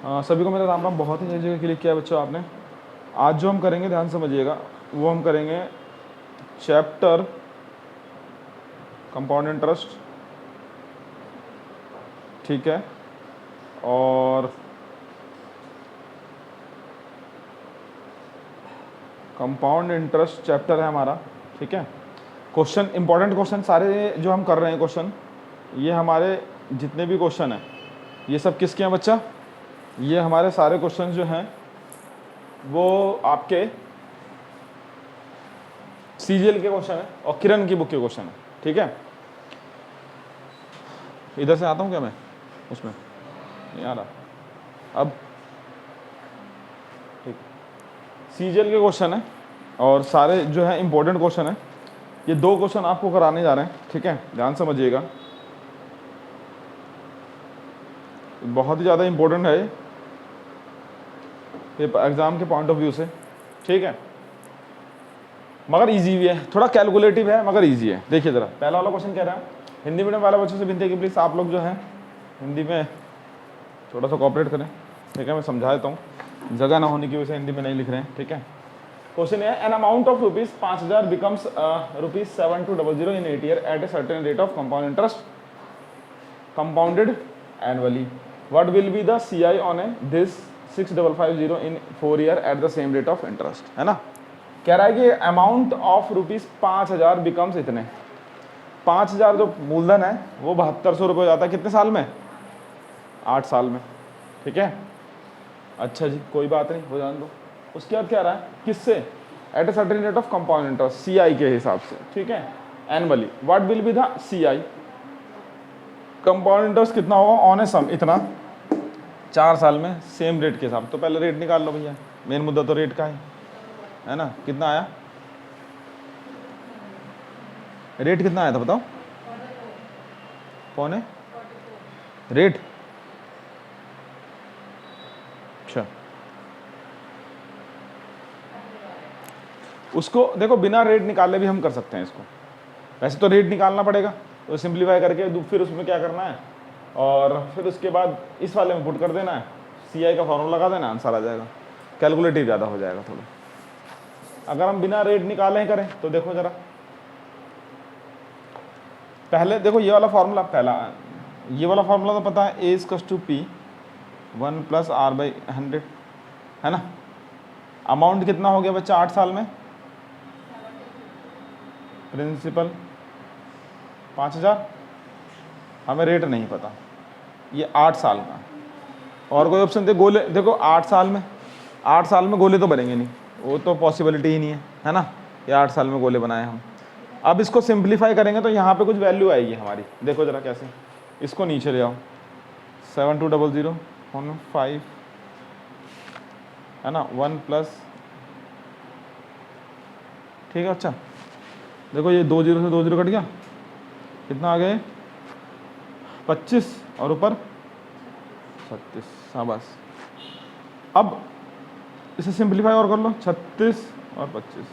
सभी को मेरा राम राम। बहुत ही जगह क्लिक किया बच्चों आपने। आज जो हम करेंगे ध्यान समझिएगा, वो हम करेंगे चैप्टर कंपाउंड इंटरेस्ट, ठीक है। और कंपाउंड इंटरेस्ट चैप्टर है हमारा, ठीक है। क्वेश्चन, इंपॉर्टेंट क्वेश्चन सारे जो हम कर रहे हैं क्वेश्चन, ये हमारे जितने भी क्वेश्चन हैं ये सब किसके हैं बच्चा? ये हमारे सारे क्वेश्चन जो हैं वो आपके सीजीएल के क्वेश्चन है और किरण की बुक के क्वेश्चन है, ठीक है। इधर से आता हूँ क्या मैं? उसमें नहीं आ रहा अब, ठीक। सीजीएल के क्वेश्चन है और सारे जो है इंपॉर्टेंट क्वेश्चन है। ये 2 क्वेश्चन आपको कराने जा रहे हैं, ठीक है, ध्यान समझिएगा। बहुत ही ज़्यादा इंपॉर्टेंट है ये एग्जाम के पॉइंट ऑफ व्यू से, ठीक है। मगर इजी भी है, थोड़ा कैलकुलेटिव है मगर इजी है। देखिए ज़रा, पहला वाला क्वेश्चन कह रहा है, हिंदी मीडियम वाले बच्चों से विनती है कि प्लीज़ आप लोग जो है हिंदी में थोड़ा सा कोऑपरेट करें, ठीक है। मैं समझा देता हूँ, जगह ना होने की वजह से हिंदी में नहीं लिख रहे हैं, ठीक है। क्वेश्चन है, an amount of ₹5000 becomes ₹7200 in 8 years at a certain rate of compound interest compounded annually, what will be the CI on a this 6550 in 4 years at the same rate of interest, है ना। कह रहा है कि amount of ₹5000 becomes इतने, 5000 जो मूलधन है वो 7200 रुपये हो जाता है कितने साल में? 8 साल में, ठीक है। अच्छा जी, कोई बात नहीं, हो जाने दो। उसके बाद क्या रहा है, किससे? At a certain rate of compound interest, CI के हिसाब से, ठीक है, annually. What will be the CI, compound interest कितना होगा ऑन ए सम, इतना 4 साल में सेम रेट के हिसाब। तो पहले रेट निकाल लो भैया, मेन मुद्दा तो रेट का है ना। कितना आया, रेट कितना आया था बताओ? कौन है रेट? अच्छा, उसको देखो बिना रेट निकाले भी हम कर सकते हैं इसको। वैसे तो रेट निकालना पड़ेगा, तो सिंप्लीफाई करके फिर उसमें क्या करना है, और फिर उसके बाद इस वाले में पुट कर देना है, CI का फॉर्मूला लगा देना, आंसर आ जाएगा। कैलकुलेटिव ज़्यादा हो जाएगा थोड़ा। अगर हम बिना रेट निकाले करें तो देखो ज़रा, पहले देखो ये वाला फार्मूला, पहला ये वाला फार्मूला तो पता है, A=P 1 + R/100, है ना। अमाउंट कितना हो गया बच्चा 8 साल में? प्रिंसिपल 5000, हमें रेट नहीं पता, ये 8 साल का। और कोई ऑप्शन दे? गोले देखो 8 साल में गोले तो बनेंगे नहीं, वो तो पॉसिबिलिटी ही नहीं है ना। ये 8 साल में गोले बनाए हम। अब इसको सिंप्लीफाई करेंगे तो यहाँ पे कुछ वैल्यू आएगी हमारी, देखो ज़रा कैसे। इसको नीचे ले आओ, 7200 है ना, 1 +, ठीक है। अच्छा देखो ये 2 0 से 2 0 कट गया, कितना आ गए? 25 और ऊपर 36, शाबाश। अब इसे सिंप्लीफाई और कर लो, 36 और 25।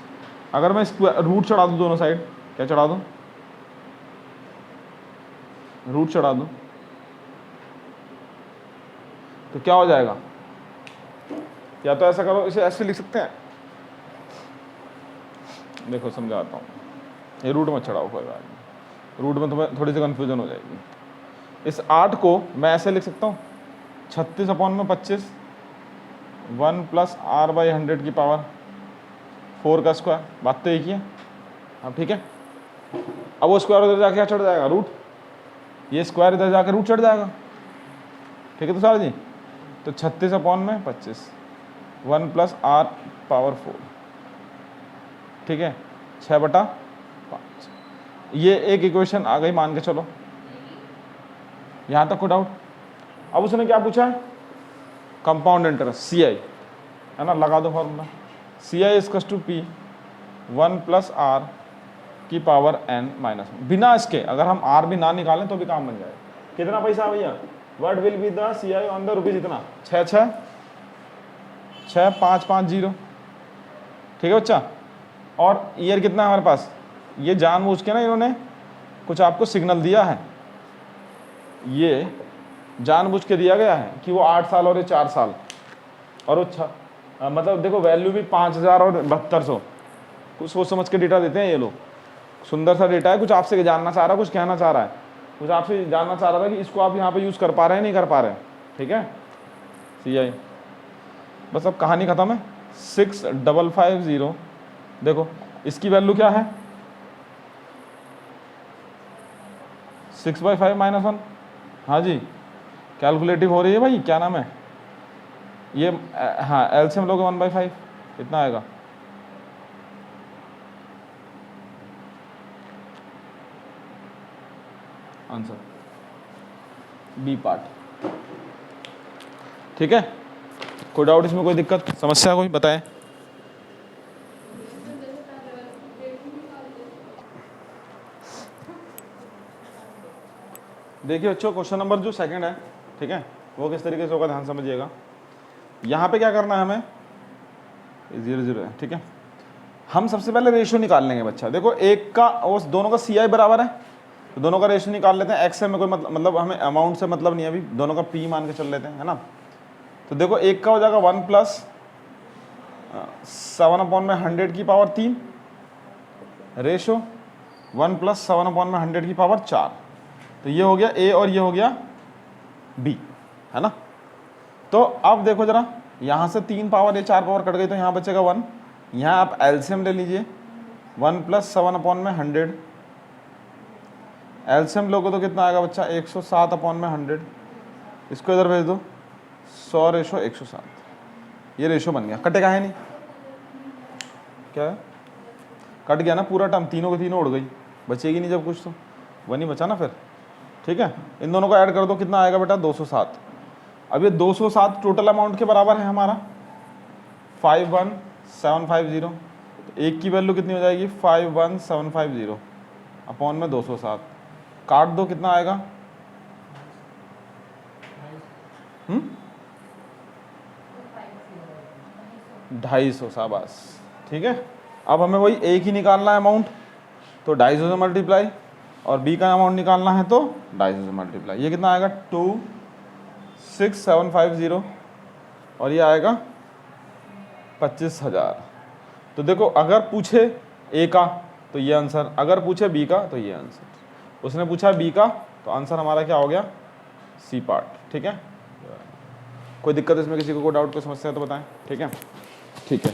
अगर मैं रूट चढ़ा दूँ दोनों साइड, क्या चढ़ा दूँ? रूट चढ़ा दूँ तो क्या हो जाएगा? या तो ऐसा करो, इसे ऐसे लिख सकते हैं, देखो समझाता हूँ। ये रूट में चढ़ाओ, कोई बात नहीं, रूट में तुम्हें थोड़ी सी कन्फ्यूजन हो जाएगी। इस 8 को मैं ऐसे लिख सकता हूँ, 36/25 1 + R/100 की पावर 4 का स्क्वायर, बात तो एक ही है। हाँ ठीक है। अब वो स्क्वायर उधर जाके क्या चढ़ जाएगा? रूट। ये स्क्वायर इधर जाके रूट चढ़ जाएगा, ठीक है। तो सारा जी, तो 36/25 1 + R/4, ठीक है, 6/5। ये एक इक्वेशन आ गई, मान के चलो। यहाँ तक को डाउट? अब उसने क्या पूछा है? कंपाउंड इंटरेस्ट, CI, है ना, लगा दो फॉर्मूला। CI=P 1 + R की पावर n-1। बिना इसके अगर हम R भी ना निकालें तो भी काम बन जाएगा। कितना पैसा भैया? What will be the CI on the rupees इतना? 6550, ठीक है बच्चा। और ईयर कितना है हमारे पास? ये जानबूझ के ना इन्होंने कुछ आपको सिग्नल दिया है, ये जानबूझ के दिया गया है कि वो 8 साल और ये 4 साल, और वो मतलब देखो वैल्यू भी 5000 और 7200, कुछ सोच समझ के डेटा देते हैं ये लोग। सुंदर सा डेटा है, कुछ आपसे जानना चाह रहा है, कुछ कहना चाह रहा है, कुछ आपसे जानना चाह रहा था कि इसको आप यहाँ पे यूज़ कर पा रहे हैं नहीं कर पा रहे हैं। ठीक है, CI बस अब कहानी ख़त्म है। 6550, देखो इसकी वैल्यू क्या है 6/5 -1। हाँ जी, कैलकुलेटिव हो रही है भाई, क्या नाम है ये, हाँ एलसीएम लोगे 1/5, कितना आएगा आंसर, बी पार्ट। ठीक है, कोई डाउट इसमें, कोई दिक्कत समस्या कोई बताएं। देखिए बच्चों, क्वेश्चन नंबर जो सेकंड है, ठीक है, वो किस तरीके से होगा ध्यान समझिएगा। यहाँ पे क्या करना है हमें, 0 0 है, ठीक है। हम सबसे पहले रेशियो निकाल लेंगे बच्चा। देखो एक का और दोनों का CI बराबर है, तो दोनों का रेशियो निकाल लेते हैं। एक्स में कोई मतलब हमें अमाउंट से मतलब नहीं है, अभी दोनों का P मान के चल लेते हैं, है ना। तो देखो एक का हो जाएगा 1 + 7/100 की पावर 3 रेशो 1 + 7/100 की पावर 4। तो ये हो गया A और ये हो गया B, है ना। तो अब देखो जरा, यहाँ से 3 पावर ये 4 पावर कट गई, तो यहाँ बचेगा 1। यहाँ आप एलसीएम ले लीजिए, 1 + 7/100, एलसीएम लोगे तो कितना आएगा बच्चा 107/100। इसको इधर भेज दो, 100/107, ये रेशो बन गया। कटेगा है नहीं, क्या है कट गया ना पूरा टर्म, तीनों के तीनों उड़ गई, बचेगी नहीं जब कुछ, तो वो नहीं बचा ना फिर। ठीक है, इन दोनों को ऐड कर दो, कितना आएगा बेटा 207। अब ये 207 टोटल अमाउंट के बराबर है हमारा 51750। तो एक की वैल्यू कितनी हो जाएगी 51750 अपॉन में 207, काट दो कितना आएगा 250, शाबाश। ठीक है, अब हमें वही एक ही निकालना है अमाउंट, तो 250 से मल्टीप्लाई, और B का अमाउंट निकालना है तो 250 से मल्टीप्लाई। ये कितना आएगा 26750, और ये आएगा 25,000। तो देखो अगर पूछे A का तो ये आंसर, अगर पूछे B का तो ये आंसर। उसने पूछा B का, तो आंसर हमारा क्या हो गया C पार्ट। ठीक है, कोई दिक्कत इसमें, किसी को कोई डाउट कोई समस्या है तो बताएं। ठीक है, ठीक है,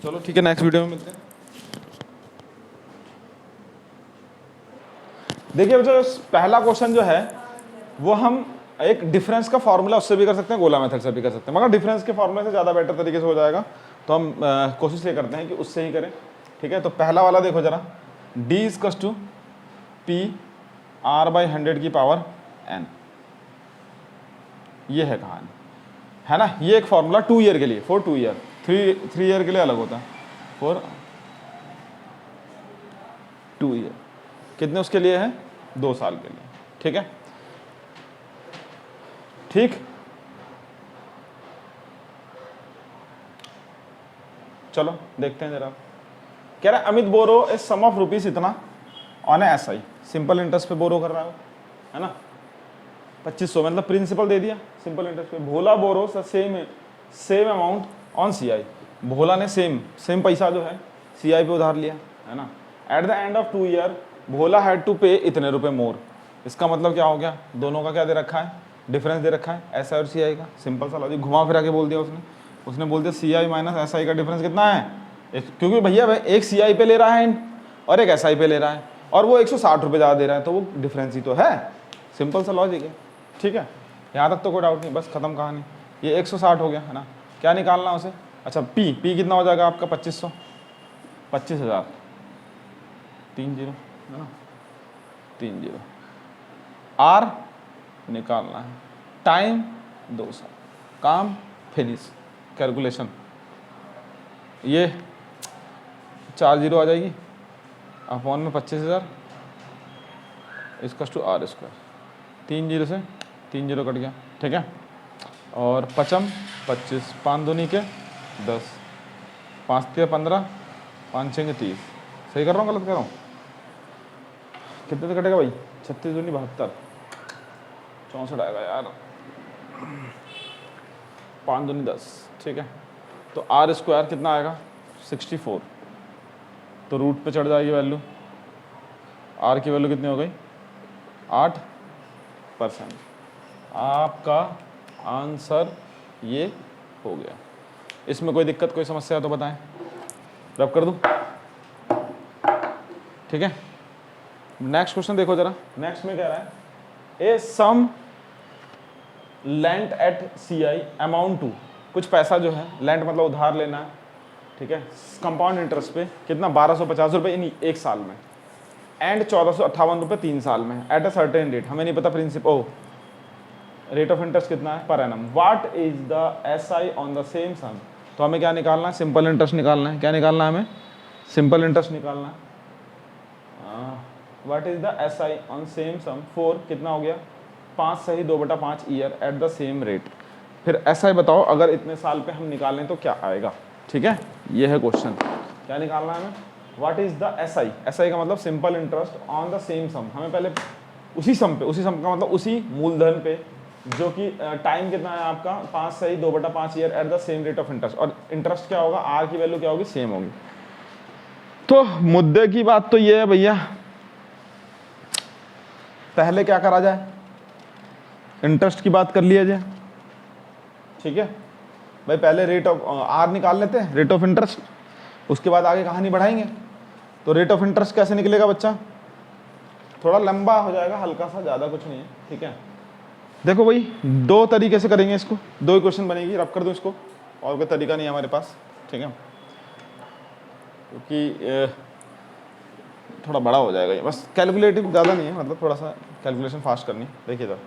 चलो ठीक है, नेक्स्ट वीडियो में मिलते हैं। देखिए बच्चों, पहला क्वेश्चन जो है वो हम एक डिफरेंस का फॉर्मूला उससे भी कर सकते हैं, गोला मेथड से भी कर सकते हैं, मगर डिफरेंस के फॉर्मूले से ज़्यादा बेटर तरीके से हो जाएगा, तो हम कोशिश ये करते हैं कि उससे ही करें। ठीक है, तो पहला वाला देखो जरा, D = P R/100 की पावर n, ये है कहानी, है ना। ये एक फॉर्मूला 2 ईयर के लिए, फॉर 2 ईयर, 3 ईयर के लिए अलग होता है, फॉर 2 ईयर कितने उसके लिए है 2 साल के लिए। ठीक है, ठीक, चलो देखते हैं जरा। कह रहा है अमित बोरो ए सम ऑफ रुपीस इतना on A SI, simple interest पे बोरो कर रहा है ना, 2500, मतलब प्रिंसिपल दे दिया सिंपल इंटरेस्ट पे। भोला बोरो सेम अमाउंट ऑन CI, भोला ने सेम पैसा जो है CI पे उधार लिया, है ना। At the end of 2 year Bhola had to pay इतने रुपए मोर। इसका मतलब क्या हो गया, दोनों का क्या दे रखा है, डिफरेंस दे रखा है SI और CI का। सिंपल सा लॉजिक, घुमा फिरा के बोल दिया उसने बोल दिया CI - SI का डिफरेंस कितना है, क्योंकि भैया एक CI पे ले रहा है और एक SI पे ले रहा है, और वो 160 रुपये ज़्यादा दे रहा है, तो वो डिफरेंस ही तो है। सिंपल सा लॉजिक है। ठीक है, यहाँ तक तो कोई डाउट नहीं, बस खत्म कहानी। ये 160 हो गया, है ना। क्या निकालना उसे, अच्छा P कितना हो जाएगा आपका 2500, 25,000, 3 0, है ना, 3 0। R निकालना है, टाइम 2 साल, काम फिनिश, कैलकुलेशन, ये 4 0 आ जाएगी अपॉन में 25,000 इसका टू R², 3 0 से 3 0 कट गया। ठीक है, और 5 25, 5 दूनी के 10, 5 3 15, 5 6 30, सही कर रहा हूँ गलत कर रहा हूँ, कितने से कटेगा भाई, 36 दूनी 72, 64 आएगा यार। 5 दूनी 10, ठीक है। तो आर स्क्वायर कितना आएगा 64, तो रूट पे चढ़ जाएगी वैल्यू। आर की वैल्यू कितनी हो गई 8%। आपका आंसर ये हो गया। इसमें कोई दिक्कत कोई समस्या है तो बताएं, रब कर दूं, ठीक है। नेक्स्ट क्वेश्चन देखो जरा। नेक्स्ट में कह रहा है a sum lent at CI amount to, कुछ पैसा जो है, लेंट मतलब उधार लेना है, ठीक है, कंपाउंड इंटरेस्ट पे कितना 1250 रुपये इन एक साल में, एंड 1458 रुपये 3 साल में, एट अ सर्टेन रेट, हमें नहीं पता प्रिंसिपल रेट ऑफ इंटरेस्ट कितना है per annum. What is the SI on the same sum, तो हमें क्या निकालना है, सिंपल इंटरेस्ट निकालना है। क्या निकालना है हमें, सिंपल इंटरेस्ट निकालना है। What is the SI on same sum for कितना हो गया 5 सही 2/5 year at the same rate. फिर SI बताओ अगर इतने साल पे हम निकालें तो क्या आएगा, ठीक है। ये है क्वेश्चन, क्या निकालना है हमें, what is the SI। SI का मतलब simple interest on the same sum, हमें पहले उसी सम पे, उसी सम का मतलब उसी मूलधन पे, जो कि टाइम कितना है आपका 5 सही 2/5 year at the same rate of interest, और इंटरेस्ट क्या होगा, आर की वैल्यू क्या होगी, सेम होगी। तो मुद्दे की बात तो ये है भैया, पहले क्या करा जाए, इंटरेस्ट की बात कर लिया जाए, ठीक है भाई। पहले रेट ऑफ आर निकाल लेते हैं, रेट ऑफ इंटरेस्ट, उसके बाद आगे कहानी बढ़ाएंगे। तो रेट ऑफ इंटरेस्ट कैसे निकलेगा बच्चा, थोड़ा लंबा हो जाएगा, हल्का सा, ज़्यादा कुछ नहीं है, ठीक है। देखो भाई 2 तरीके से करेंगे इसको, 2 ही क्वेश्चन बनेगी, रब कर दो इसको, और कोई तरीका नहीं है हमारे पास, ठीक है, क्योंकि थोड़ा बड़ा हो जाएगा ये, बस कैलकुलेटिव ज़्यादा नहीं है, मतलब थोड़ा सा कैलकुलेशन फास्ट करनी। देखिए तो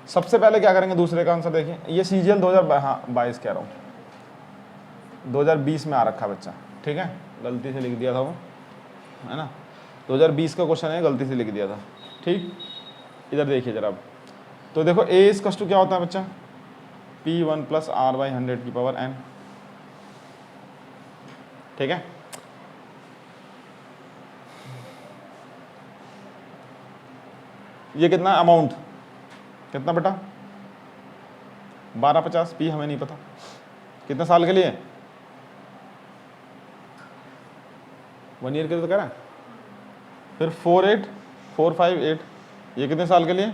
सबसे पहले क्या करेंगे, दूसरे का आंसर देखिए, ये CGL 2022 कह रहा हूँ, 2020 में आ रखा बच्चा, ठीक है, गलती से लिख दिया था वो, है ना, 2020 का क्वेश्चन है, गलती से लिख दिया था, ठीक। इधर देखिए जरा अब, तो देखो A इस टू क्या होता है बच्चा, P1 + R/100⁻n, ठीक है। ये कितना अमाउंट, कितना बेटा 1250, P हमें नहीं पता, कितने साल के लिए, 1 ईयर के लिए तो कह रहा है। फिर 48458, ये कितने साल के लिए,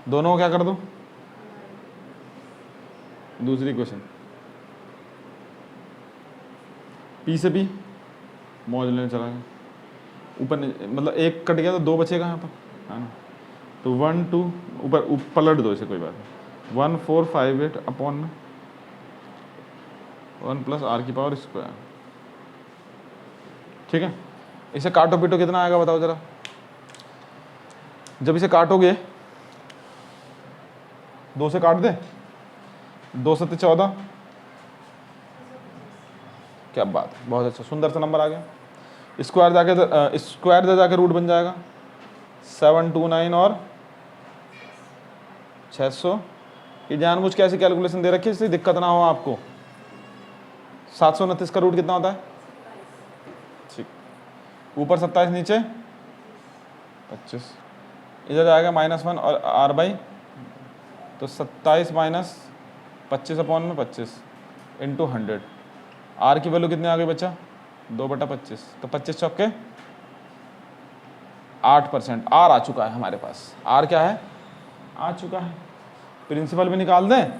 दोनों को क्या कर दो, दूसरी क्वेश्चन, P से P मौज लेने चला गया, ऊपर मतलब एक कट गया तो 2 बचेगा यहाँ पर, है ना। तो 1 2 ऊपर पलट दो इसे, कोई बात नहीं, 1458 अपॉन में 1 + R², ठीक है। इसे काटो पीटो कितना आएगा बताओ जरा, जब इसे काटोगे 2 से काट दे, 2 7 14, क्या बात, बहुत अच्छा, सुंदर सा नंबर आ गया। स्क्वायर दे जाके रूट बन जाएगा 729 और 600। ये जानबूझ के ऐसी कैलकुलेशन दे रखी है इससे दिक्कत ना हो आपको। 729 का रूट कितना होता है, ठीक, ऊपर 27 नीचे 25, इधर जाएगा -1 और R/, तो 27 - 25 अपॉन में 25 इंटू 100। आर की वैल्यू कितनी आ गई बच्चा 2/25, तो 25 चौके 8%। आर आ चुका है हमारे पास, आर क्या है, आ चुका है। प्रिंसिपल भी निकाल दें,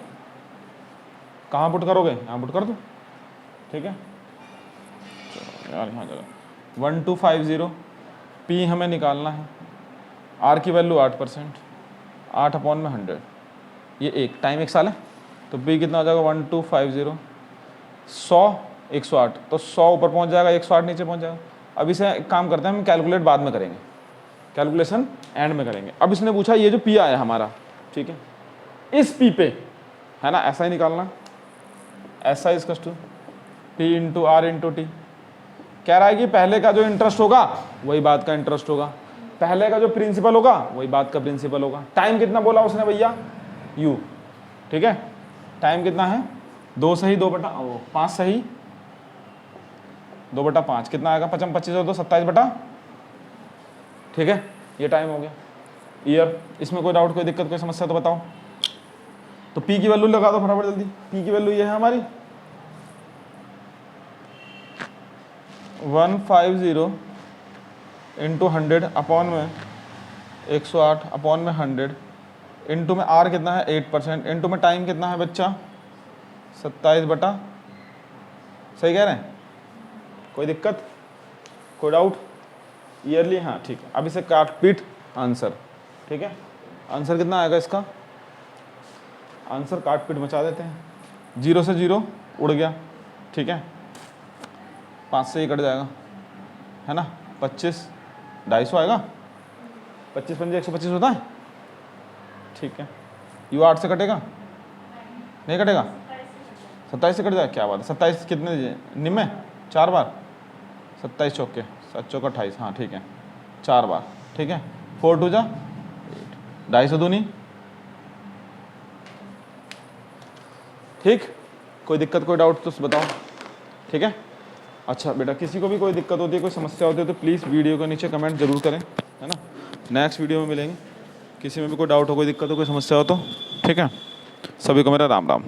कहाँ पुट करोगे, यहाँ पुट कर दो, ठीक है। यार यहाँ जगह 1250, P हमें निकालना है, आर की वैल्यू 8%, 8 अपॉन में 100, ये एक टाइम 1 साल है, तो P कितना हो जाएगा 1250, 100 108, तो 100 ऊपर पहुंच जाएगा, 108 नीचे पहुंच जाएगा। अब इसे एक काम करते हैं, हम कैलकुलेट बाद में करेंगे, कैलकुलेशन एंड में करेंगे। अब इसने पूछा ये जो P आया हमारा, ठीक है, इस P पे है ना, ऐसा ही निकालना, ऐसा इसका P into R into T. कह रहा है कि पहले का जो इंटरेस्ट होगा वही बात का इंटरेस्ट होगा, पहले का जो प्रिंसिपल होगा वही बात का प्रिंसिपल होगा। टाइम कितना बोला उसने भैया, U, ठीक है। टाइम कितना है 2 सही 5 सही 2/5, कितना आएगा 25 और 2 27 बटा, ठीक है, ये टाइम हो गया। ईयर। इसमें कोई डाउट, कोई दिक्कत, कोई समस्या तो बताओ। तो पी की वैल्यू लगा दो फटाफट जल्दी। पी की वैल्यू ये है हमारी 150 इंटू 100 अपॉन में 108 अपॉन में 100 इंटू में आर कितना है 8% इंटू में टाइम कितना है बच्चा 27 बटा, सही कह रहे हैं? कोई दिक्कत, कोई डाउट? ईयरली, हाँ ठीक है। अब इसे काट पीट आंसर, ठीक है। आंसर कितना आएगा इसका? आंसर काट पीट मचा देते हैं। 0 से 0 उड़ गया, ठीक है। 5 से ही कट जाएगा, है ना। 25, 250 आएगा। 25 पंजे 125 होता है, ठीक है। यू 8 से कटेगा, नहीं कटेगा? 27 से कट जाएगा, क्या बात है। 27 कितने दीजिए निम्न 4 बार, 27 चौके 7 चौका 28, हाँ ठीक है 4 बार, ठीक है। 4 2 जा 8, 250 दूनी, ठीक। कोई दिक्कत, कोई डाउट तो बताओ, ठीक है। अच्छा बेटा, किसी को भी कोई दिक्कत होती है, कोई समस्या होती है तो प्लीज़ वीडियो के नीचे कमेंट जरूर करें, है ना। नेक्स्ट वीडियो में मिलेंगे। किसी में भी कोई डाउट हो, कोई दिक्कत हो, कोई समस्या हो तो, ठीक है। सभी को मेरा राम राम।